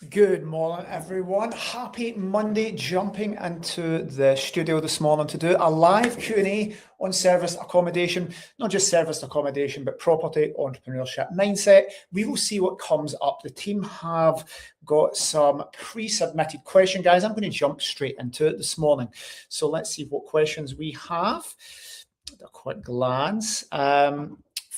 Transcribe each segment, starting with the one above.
Good morning, everyone. Happy Monday. Jumping into the studio this morning to do a live Q&A on service accommodation, not just service accommodation, but property entrepreneurship mindset. We will see what comes up. The team have got some pre-submitted questions, guys. I'm going to jump straight into it this morning. So let's see what questions we have. A quick glance.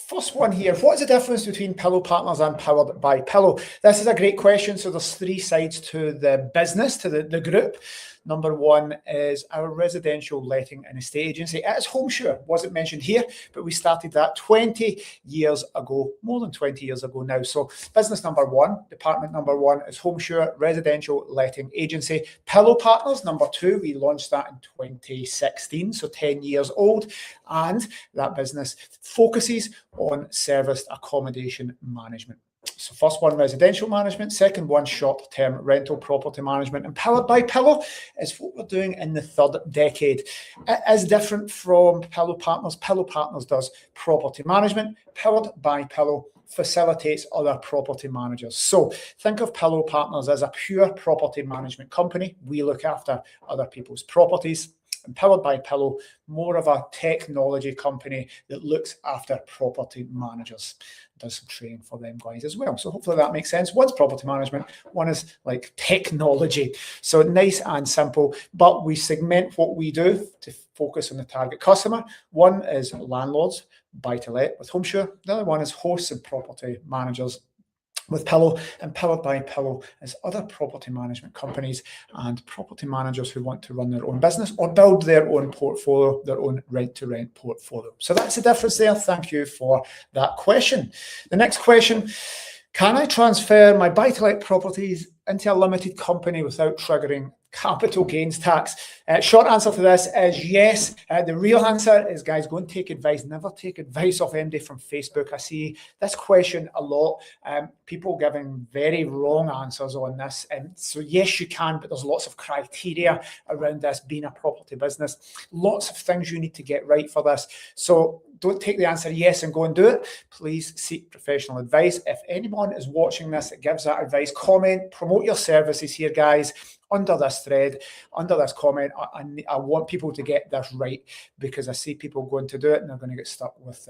First one here, what is the difference between Pillow Partners and Powered by Pillow? This is a great question. So there's three sides to the business, to the group. Number one is our residential letting and estate agency. It is HomeSure, wasn't mentioned here, but we started that 20 years ago, more than 20 years ago now. So business number one, department number one is HomeSure, residential letting agency. Pillow Partners, number two, we launched that in 2016, so 10 years old. And that business focuses on serviced accommodation management. So first one, residential management. Second one, short-term rental property management. And Powered by Pillow is what we're doing in the third decade. It is different from Pillow Partners. Pillow Partners does property management. Powered by Pillow facilitates other property managers. So think of Pillow Partners as a pure property management company. We look after other people's properties. And Powered by Pillow, more of a technology company that looks after property managers. Does some training for them guys as well. So hopefully that makes sense. One's property management, one is like technology. So nice and simple, but we segment what we do to focus on the target customer. One is landlords, buy-to-let with HomeSure. The other one is hosts and property managers with Pillow, and Powered by Pillow is other property management companies and property managers who want to run their own business or build their own portfolio, their own rent-to-rent portfolio. So that's the difference there. Thank you for that question. The next question, can I transfer my buy-to-let properties into a limited company without triggering capital gains tax? Short answer to this is yes. The real answer is, guys, go and take advice. Never take advice off MD from Facebook. I see this question a lot. People giving very wrong answers on this. So yes, you can, but there's lots of criteria around this being a property business. Lots of things you need to get right for this. So don't take the answer yes and go and do it. Please seek professional advice. If anyone is watching this that gives that advice, comment, promote your services here, guys, under this thread, under this comment. I want people to get this right because I see people going to do it and they're going to get stuck with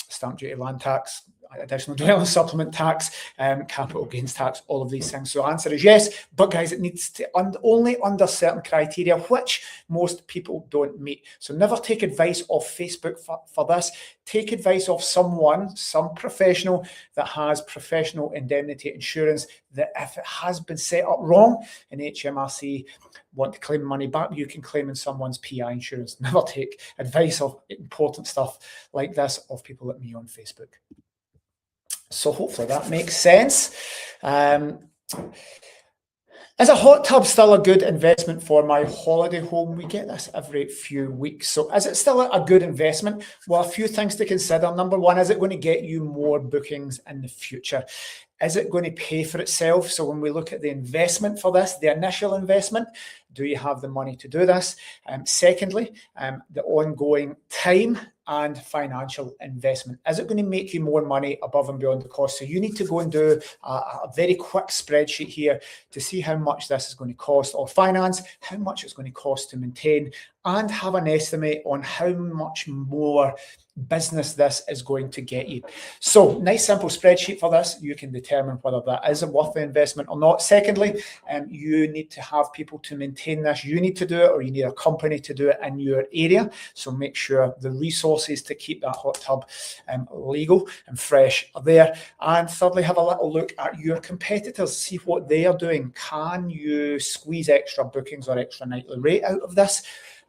stamp duty, land tax, additional dwelling supplement tax, capital gains tax, all of these things. So the answer is yes, but guys, it needs to only under certain criteria, which most people don't meet. So never take advice off Facebook for this. Take advice off someone, some professional that has professional indemnity insurance, that if it has been set up wrong and HMRC want to claim money back, you can claim in someone's PI insurance. Never take advice of important stuff like this of people like me on Facebook. So hopefully that makes sense. Is a hot tub still a good investment for my holiday home? We get this every few weeks. So is it still a good investment? Well, a few things to consider. Number one, is it going to get you more bookings in the future? Is it going to pay for itself? So when we look at the investment for this, the initial investment, do you have the money to do this? Secondly, the ongoing time and financial investment. Is it going to make you more money above and beyond the cost? So you need to go and do a very quick spreadsheet here to see how much this is going to cost or finance, how much it's going to cost to maintain, and have an estimate on how much more business this is going to get you. So nice simple spreadsheet for this. You can determine whether that is worth the investment or not. Secondly, you need to have people to maintain this. You need to do it, or you need a company to do it in your area. So make sure the resources to keep that hot tub legal and fresh are there. And thirdly, have a little look at your competitors. See what they are doing. Can you squeeze extra bookings or extra nightly rate out of this?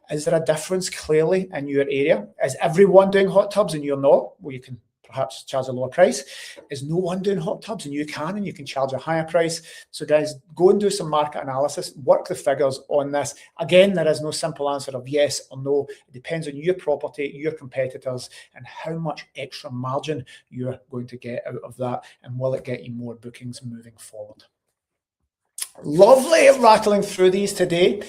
Is there a difference clearly in your area? Is everyone doing hot tubs and you're not? Well, you can perhaps charge a lower price. Is no one doing hot tubs and you can charge a higher price? So guys, go and do some market analysis, work the figures on this. Again, there is no simple answer of yes or no. It depends on your property, your competitors, and how much extra margin you're going to get out of that, and will it get you more bookings moving forward. Lovely rattling through these today.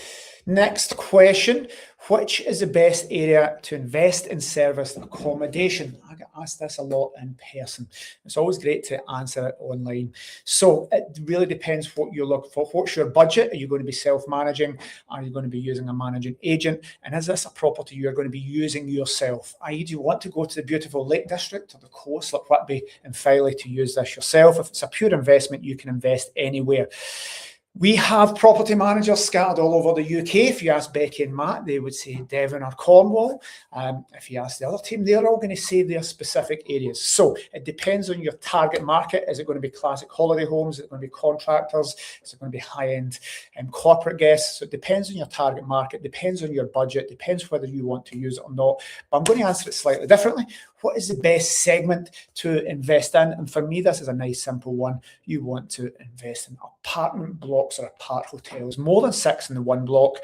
Next question. Which is the best area to invest in serviced accommodation? I get asked this a lot in person. It's always great to answer it online. So it really depends what you're looking for. What's your budget? Are you going to be self-managing? Are you going to be using a managing agent? And is this a property you're going to be using yourself? I.e., do you want to go to the beautiful Lake District or the coast like Whitby and Filey to use this yourself? If it's a pure investment, you can invest anywhere. We have property managers scattered all over the UK. If you ask Becky and Matt, they would say Devon or Cornwall. If you ask the other team, they're all going to say their specific areas. So it depends on your target market. Is it going to be classic holiday homes? Is it going to be contractors? Is it going to be high-end corporate guests? So it depends on your target market, depends on your budget, depends whether you want to use it or not. But I'm going to answer it slightly differently. What is the best segment to invest in? And for me, this is a nice, simple one. You want to invest in apartment blocks or apart hotels, more than 6 in the one block.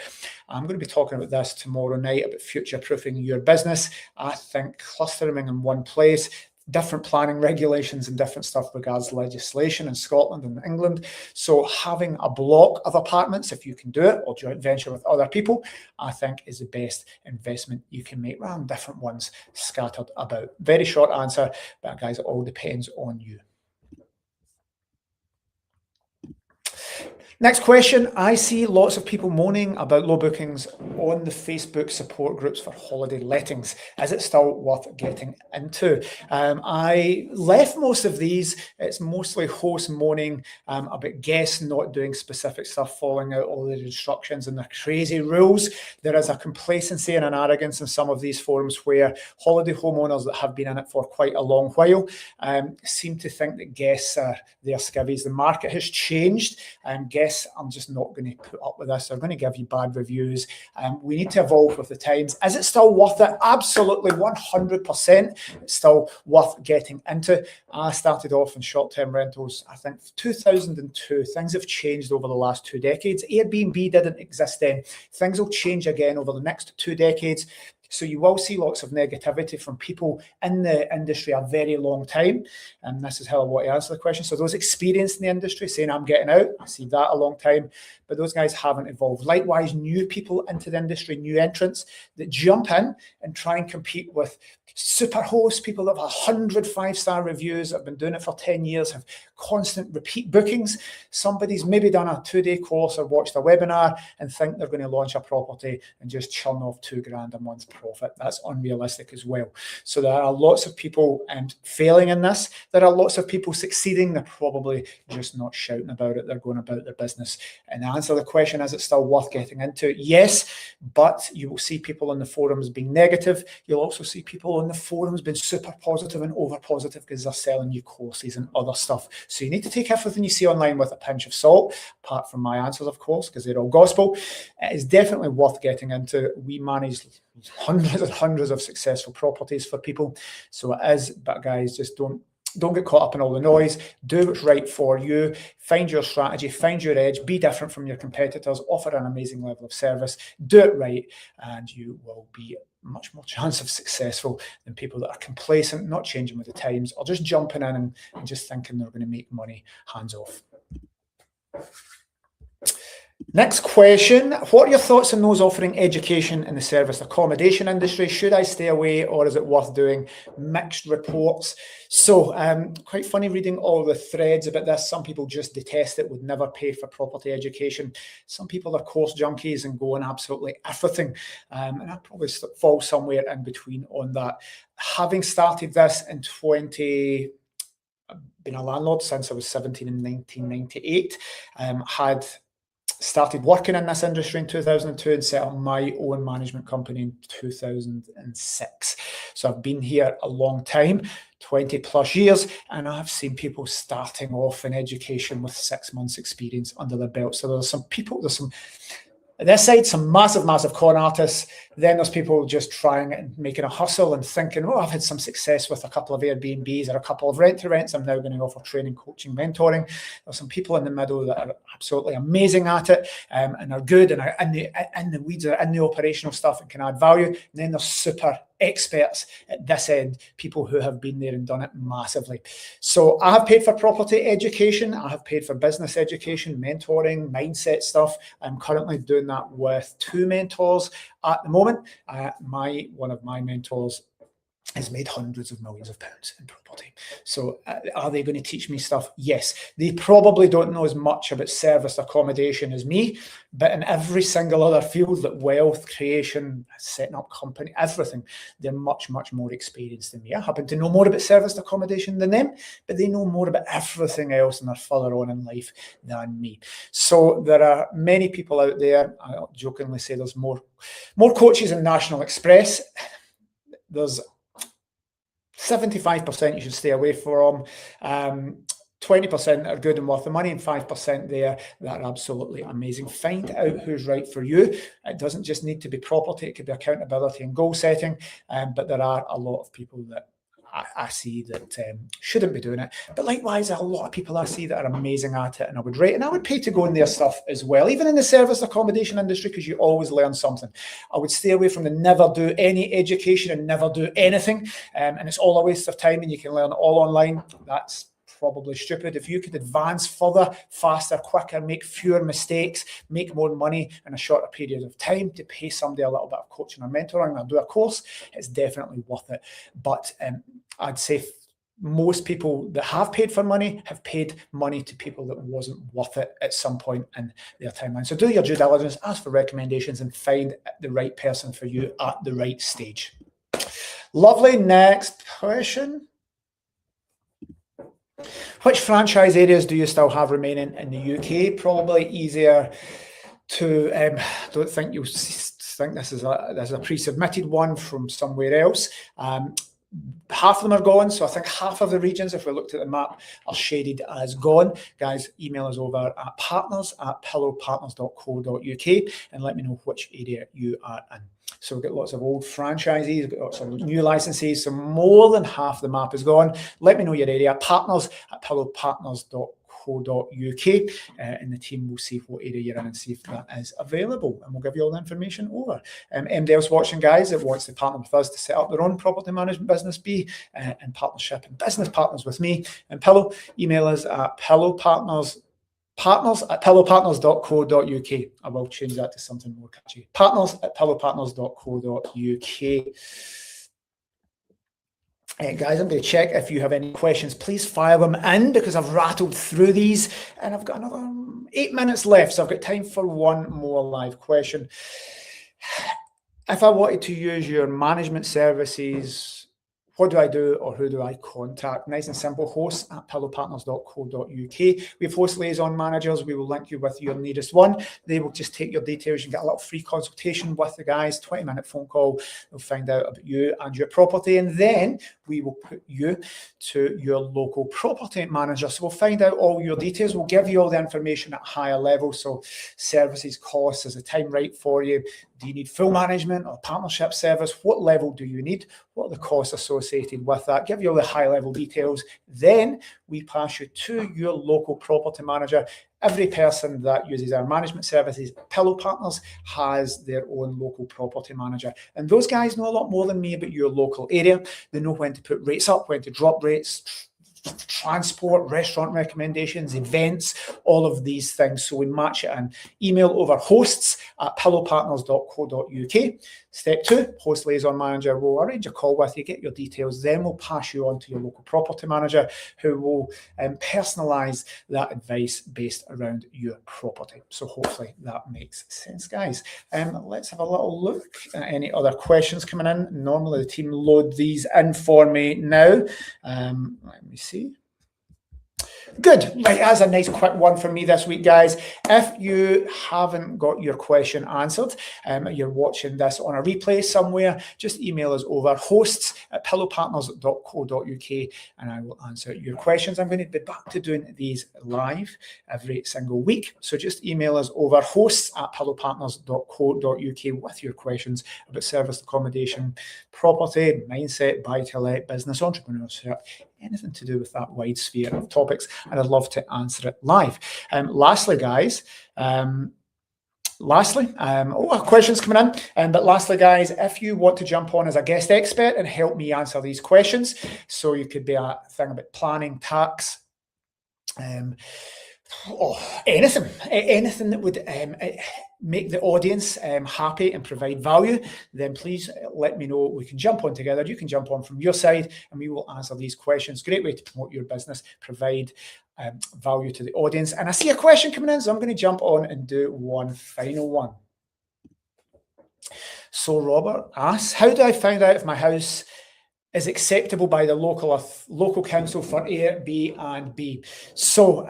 I'm going to be talking about this tomorrow night, about future-proofing your business. I think clustering in one place, different planning regulations and different stuff regards legislation in Scotland and England. So having a block of apartments, if you can do it, or joint venture with other people, I think is the best investment you can make rather than different ones scattered about. Very short answer, but guys, it all depends on you. Next question. I see lots of people moaning about low bookings on the Facebook support groups for holiday lettings. Is it still worth getting into? I left most of these. It's mostly hosts moaning about guests not doing specific stuff, following out all the instructions and the crazy rules. There is a complacency and an arrogance in some of these forums where holiday homeowners that have been in it for quite a long while seem to think that guests are their skivvies. The market has changed and guests I'm just not going to put up with this. They're going to give you bad reviews. We need to evolve with the times. Is it still worth it? Absolutely, 100%. It's still worth getting into. I started off in short-term rentals, I think 2002. Things have changed over the last 2 decades. Airbnb didn't exist then. Things will change again over the next 2 decades. So you will see lots of negativity from people in the industry a very long time. And this is how I want to answer the question. So those experienced in the industry saying, I'm getting out, I see that a long time. But those guys haven't evolved. Likewise, new people into the industry, new entrants that jump in and try and compete with super hosts, people that have 100 5-star reviews, have been doing it for 10 years, have constant repeat bookings. Somebody's maybe done a 2-day course or watched a webinar and think they're going to launch a property and just churn off $2,000 a month profit. That's unrealistic as well. So there are lots of people failing in this. There are lots of people succeeding. They're probably just not shouting about it. They're going about their business. And the answer to the question, is it still worth getting into? Yes, but you will see people on the forums being negative. You'll also see people on the forums being super positive and over positive because they're selling you courses and other stuff. So you need to take everything you see online with a pinch of salt, apart from my answers, of course, because they're all gospel. It is definitely worth getting into. We manage hundreds and hundreds of successful properties for people. So it is, but guys, just don't get caught up in all the noise. Do what's right for you. Find your strategy, find your edge, be different from your competitors, offer an amazing level of service, do it right, and you will be much more chance of successful than people that are complacent, not changing with the times, or just jumping in and just thinking they're going to make money, hands off. Next question. What are your thoughts on those offering education in the service accommodation industry? Should I stay away or is it worth doing? Mixed reports. So quite funny reading all the threads about this. Some people just detest it, would never pay for property education. Some people are course junkies and go on absolutely everything. And I probably fall somewhere in between on that. Having started this in I've been a landlord since I was 17 in 1998, had started working in this industry in 2002 and set up my own management company in 2006. So I've been here a long time, 20 plus years, and I've seen people starting off in education with 6 months experience under their belt. So there's some people, at this side, some massive con artists Then there's people just trying and making a hustle and thinking, oh, I've had some success with a couple of Airbnbs or a couple of rent-to-rents. I'm now going to offer training, coaching, mentoring. There's some people in the middle that are absolutely amazing at it and are good and are in the weeds, are in the operational stuff and can add value. And then there's super experts at this end, people who have been there and done it massively. So I have paid for property education. I have paid for business education, mentoring, mindset stuff. I'm currently doing that with 2 mentors at the moment. One of my mentors has made hundreds of millions of pounds in property. So are they going to teach me stuff? Yes. They probably don't know as much about serviced accommodation as me, but in every single other field, like wealth creation, setting up company, everything, they're much, much more experienced than me. I happen to know more about serviced accommodation than them, but they know more about everything else and they're further on in life than me. So there are many people out there. I'll jokingly say there's more coaches in National Express. There's 75% you should stay away from. 20% are good and worth the money, and 5% there that are absolutely amazing. Find out who's right for you. It doesn't just need to be property. It could be accountability and goal setting. But there are a lot of people that I see that shouldn't be doing it. But likewise, a lot of people I see that are amazing at it, and I would rate and I would pay to go in their stuff as well, even in the service accommodation industry, because you always learn something. I would stay away from the never do any education and never do anything. And it's all a waste of time and you can learn all online. That's probably stupid. If you could advance further, faster, quicker, make fewer mistakes, make more money in a shorter period of time to pay somebody a little bit of coaching or mentoring or do a course, it's definitely worth it. But I'd say most people that have paid for money have paid money to people that wasn't worth it at some point in their timeline. So do your due diligence, ask for recommendations and find the right person for you at the right stage. Lovely. Next question. Which franchise areas do you still have remaining in the UK? Probably easier to, don't think you'll think this is a pre-submitted one from somewhere else. Half of them are gone, so I think half of the regions, if we looked at the map, are shaded as gone. Guys, email us over at partners@pillowpartners.co.uk and let me know which area you are in. So we've got lots of old franchisees, we've got lots of new licensees, so more than half the map is gone. Let me know your area, partners@pillowpartners.co.uk, and the team will see what area you're in and see if that is available, and we'll give you all the information over. Anybody else watching, guys, that wants to partner with us to set up their own property management business, be in partnership and business partners with me and Pillow, email us at partners@pillowpartners.co.uk. I will change that to something more catchy. Partners@pillowpartners.co.uk. Guys, I'm going to check if you have any questions. Please fire them in because I've rattled through these and I've got another 8 minutes left. So I've got time for one more live question. If I wanted to use your management services, what do I do or who do I contact? Nice and simple, hosts@pillowpartners.co.uk. We have host liaison managers. We will link you with your nearest one. They will just take your details. You get a little free consultation with the guys, 20-minute phone call. They'll find out about you and your property, and then we will put you to your local property manager. So we'll find out all your details. We'll give you all the information at a higher level. So services, costs, is the time right for you? Do you need full management or partnership service? What level do you need? What are the costs associated with that? Give you all the high level details. Then we pass you to your local property manager. Every person that uses our management services, Pillow Partners, has their own local property manager. And those guys know a lot more than me about your local area. They know when to put rates up, when to drop rates, transport, restaurant recommendations, events, all of these things. So we match it and email over hosts@pillowpartners.co.uk. Step 2, host liaison manager will arrange a call with you, get your details, then we'll pass you on to your local property manager who will personalise that advice based around your property. So hopefully that makes sense, guys. Let's have a little look at any other questions coming in. Normally the team load these in for me now. Let me see. Good. Right, that's a nice quick one for me this week, guys. If you haven't got your question answered, you're watching this on a replay somewhere, just email us over hosts@pillowpartners.co.uk and I will answer your questions. I'm going to be back to doing these live every single week. So just email us over hosts@pillowpartners.co.uk with your questions about service accommodation, property, mindset, buy-to-let, business, entrepreneurship, anything to do with that wide sphere of topics, and I'd love to answer it live. Lastly, guys, questions coming in. But lastly, guys, if you want to jump on as a guest expert and help me answer these questions, so you could be a thing about planning, tax, anything that would make the audience happy and provide value, then please let me know. We can jump on together. You can jump on from your side and we will answer these questions. Great way to promote your business, provide value to the audience. And I see a question coming in, so I'm going to jump on and do one final one. So Robert asks, how do I find out if my house is acceptable by the local council for Airbnb? So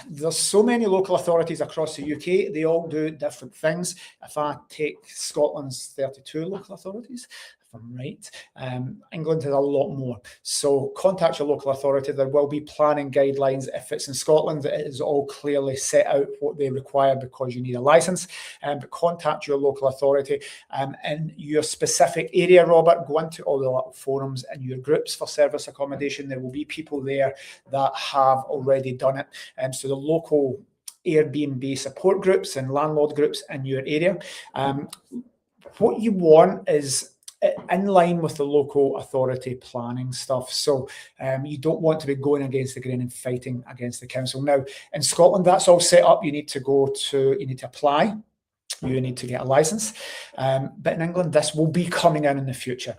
there's so many local authorities across the UK. They all do different things. If I take Scotland's 32 local authorities, if I'm right, England has a lot more. So contact your local authority. There will be planning guidelines. If it's in Scotland, it is all clearly set out what they require because you need a license. But contact your local authority in your specific area, Robert. Go into all the little forums and your groups for service accommodation. There will be people there that have already done it. So the local Airbnb support groups and landlord groups in your area. What you want is in line with the local authority planning stuff. So you don't want to be going against the grain and fighting against the council. Now, in Scotland, that's all set up. You need to apply. You need to get a license. But in England, this will be coming in the future.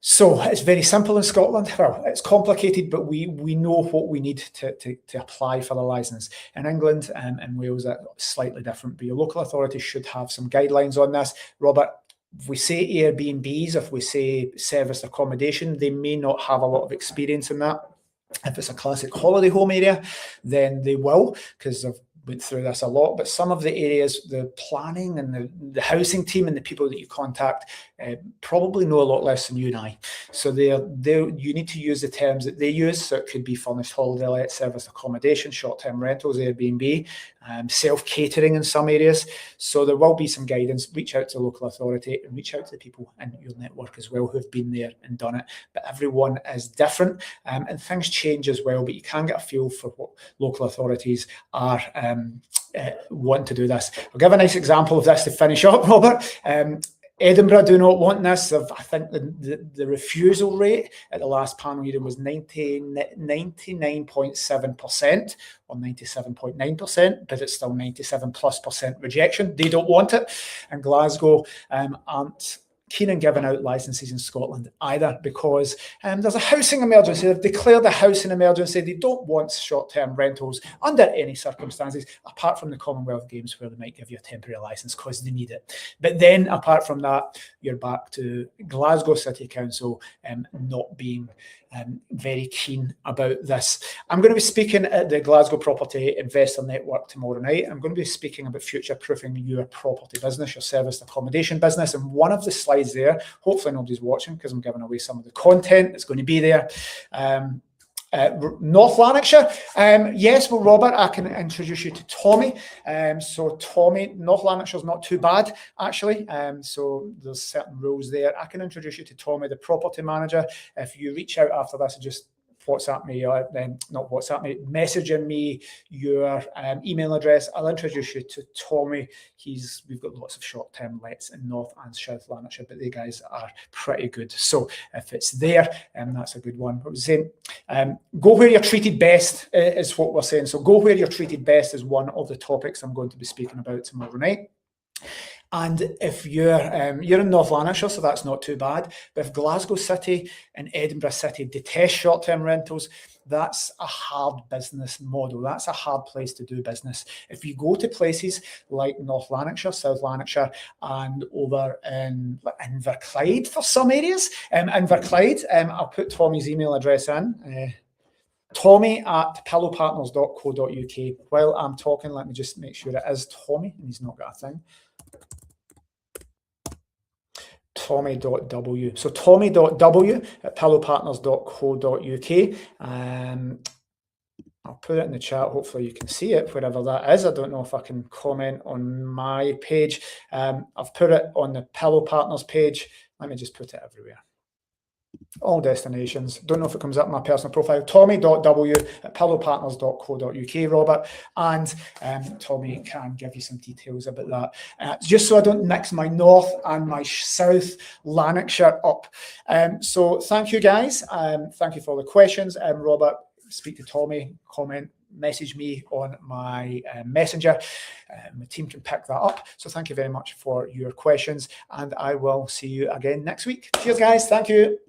So it's very simple in Scotland. Well, it's complicated, but we know what we need to apply for the license. In England and Wales, it's slightly different, but your local authority should have some guidelines on this. Robert, if we say Airbnbs, if we say service accommodation, they may not have a lot of experience in that. If it's a classic holiday home area, then they will, because they've went through this a lot. But some of the areas, the planning and the housing team and the people that you contact probably know a lot less than you and I. So you need to use the terms that they use. So it could be furnished holiday let, service accommodation, short-term rentals, Airbnb, self-catering in some areas. So there will be some guidance. Reach out to the local authority and reach out to the people in your network as well who have been there and done it. But everyone is different and things change as well. But you can get a feel for what local authorities are want to do this. I'll give a nice example of this to finish up, Robert. Edinburgh do not want this. I think the refusal rate at the last panel meeting was 99.7% or 97.9%, but it's still 97+% rejection. They don't want it. And Glasgow aren't keen on giving out licenses in Scotland either because there's a housing emergency. They've declared a housing emergency. They don't want short-term rentals under any circumstances, apart from the Commonwealth Games where they might give you a temporary license because they need it. But then apart from that, you're back to Glasgow City Council not being very keen about this. I'm going to be speaking at the Glasgow Property Investor Network tomorrow night. I'm going to be speaking about future-proofing your property business, your service accommodation business. And one of the slides there, hopefully nobody's watching because I'm giving away some of the content that's going to be there. North Lanarkshire. Yes, well, Robert, I can introduce you to Tommy. So Tommy, North Lanarkshire is not too bad, actually. So there's certain rules there. I can introduce you to Tommy, the property manager. If you reach out after this and just WhatsApp me, or not WhatsApp me, messaging me your email address, I'll introduce you to Tommy. We've got lots of short-term lets in North and South Lanarkshire, but the guys are pretty good. So if it's there, that's a good one. What was saying? Go where you're treated best is what we're saying. So go where you're treated best is one of the topics I'm going to be speaking about tomorrow night. And if you're in North Lanarkshire, so that's not too bad. But if Glasgow City and Edinburgh City detest short-term rentals, that's a hard business model. That's a hard place to do business. If you go to places like North Lanarkshire, South Lanarkshire, and over in Inverclyde for some areas, Inverclyde, I'll put Tommy's email address in. Tommy at pillowpartners.co.uk. While I'm talking, let me just make sure it is Tommy, and he's not got a thing. Tommy.w. So Tommy.w at pillowpartners.co.uk. I'll put it in the chat. Hopefully you can see it wherever that is. I don't know if I can comment on my page. I've put it on the Pillow Partners page. Let me just put it everywhere. All destinations. Don't know if it comes up in my personal profile. Tommy.w at pillowpartners.co.uk, Robert. And Tommy can give you some details about that. Just so I don't mix my north and my south Lanarkshire up. So thank you, guys. Thank you for all the questions. Robert, speak to Tommy, comment, message me on my messenger. My team can pick that up. So thank you very much for your questions, and I will see you again next week. Cheers, guys. Thank you.